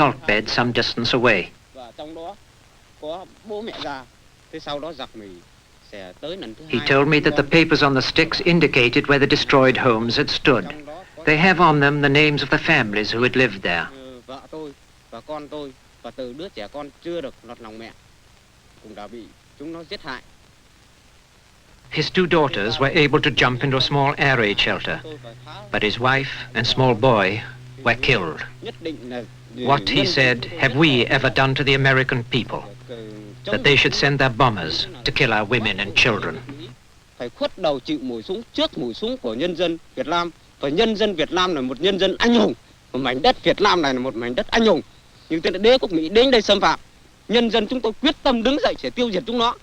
salt bed some distance away. He told me that the papers on the sticks indicated where the destroyed homes had stood. They have on them the names of the families who had lived there. His two daughters were able to jump into a small air raid shelter, but his wife and small boy were killed. What, he said, have we ever done to the American people, that they should send their bombers to kill our women and children? Phải khuất đầu chịu mũi súng trước mũi súng của nhân dân Việt Nam, và nhân dân Việt Nam là một nhân dân anh hùng, một mảnh đất Việt Nam này là một mảnh đất anh hùng. Nhưng tên đế quốc Mỹ đến đây xâm phạm, nhân dân chúng tôi quyết tâm đứng dậy để tiêu diệt chúng nó.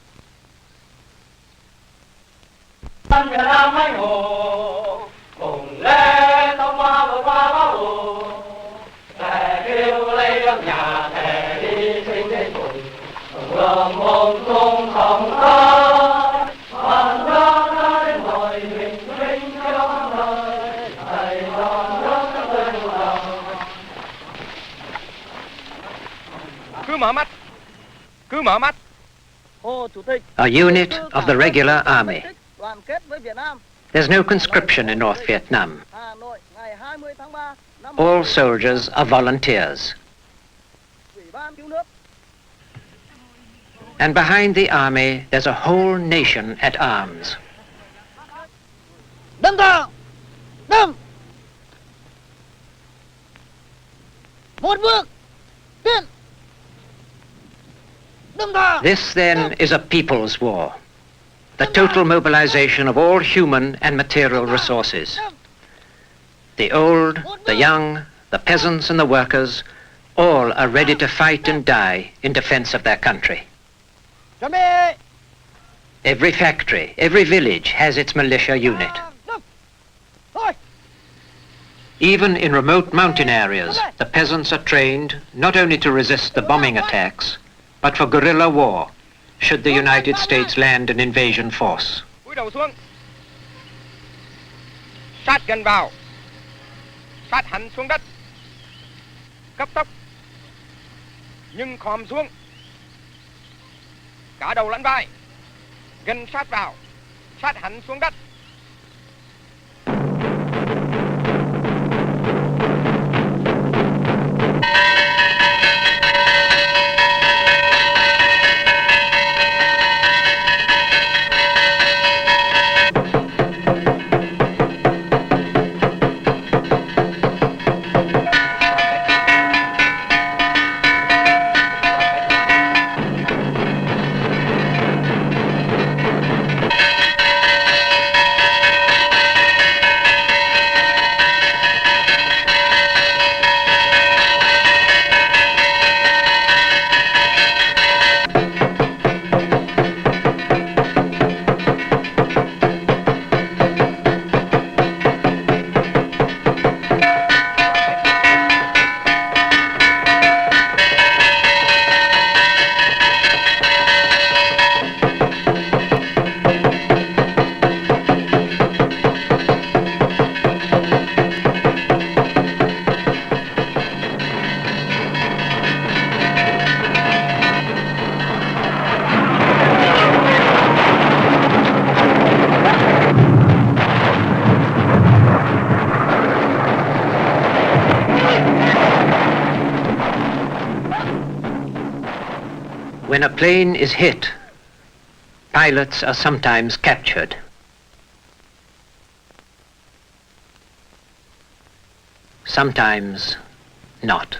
Việt Nam anh hùng cùng lên tông hoa vượt qua bão bùng, thề kêu lấy nước nhà, thề đi sinh đến cùng, đường hồn tung không khơi, hoàn ra đến hồi bình minh cho đời, thầy còn nước các bên đầu. Cứ mở mắt. A unit of the regular army. There's no conscription in North Vietnam. All soldiers are volunteers. And behind the army, there's a whole nation at arms. Đâm thẳng! Đâm! Một bước! Tiến! Đâm thẳng! This, then, is a people's war. The total mobilization of all human and material resources. The old, the young, the peasants and the workers, all are ready to fight and die in defense of their country. Every factory, every village has its militia unit. Even in remote mountain areas, the peasants are trained not only to resist the bombing attacks, but for guerrilla war, should the United States land an invasion force. Cúi đầu xuống. Sát gần vào. Sát hẳn xuống đất. Cấp tốc. Nhưng khom xuống. Cả đầu lẫn vai. Gần sát vào. Sát hẳn xuống đất. When a plane is hit, pilots are sometimes captured. Sometimes not.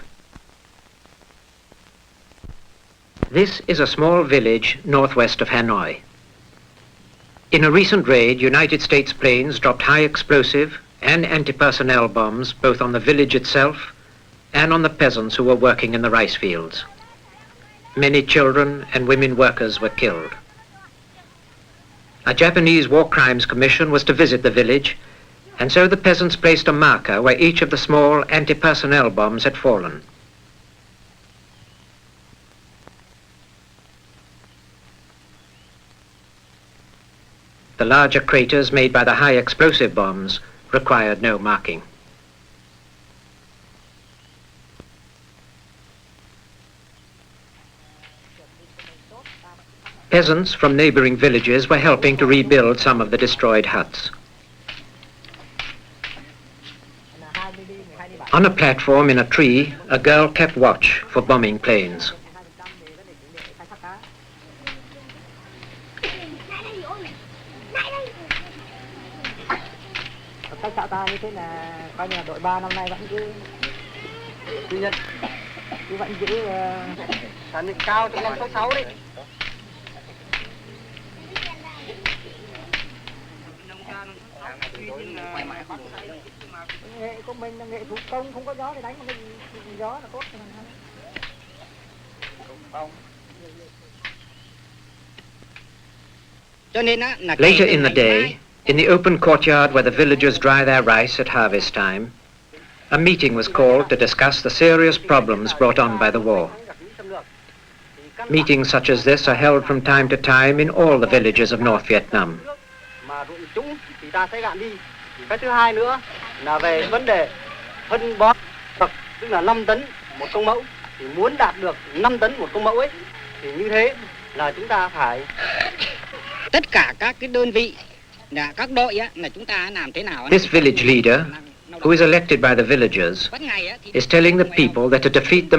This is a small village northwest of Hanoi. In a recent raid, United States planes dropped high explosive and anti-personnel bombs both on the village itself and on the peasants who were working in the rice fields. Many children and women workers were killed. A Japanese War Crimes Commission was to visit the village, and so the peasants placed a marker where each of the small anti-personnel bombs had fallen. The larger craters made by the high explosive bombs required no marking. Peasants from neighboring villages were helping to rebuild some of the destroyed huts. On a platform in a tree, a girl kept watch for bombing planes. Cách xã ta như thế là coi như là đội 3 năm nay vẫn giữ sản lượng cao trong năm số 6 đấy. Nghệ của mình là nghệ thủ công, không có gió thì đánh mà cái gió là tốt cho mình. Later in the day, in the open courtyard where the villagers dry their rice at harvest time, a meeting was called to discuss the serious problems brought on by the war. Meetings such as this are held from time to time in all the villages of North Vietnam. Cái thứ hai nữa là về vấn đề phân bón, tức là 5 tấn một công mẫu, thì muốn đạt được 5 tấn một công mẫu ấy thì như thế là chúng ta phải tất cả các cái đơn vị là các đội á, là chúng ta làm thế nào. This village leader, who is elected by the villagers, is telling the people that to defeat the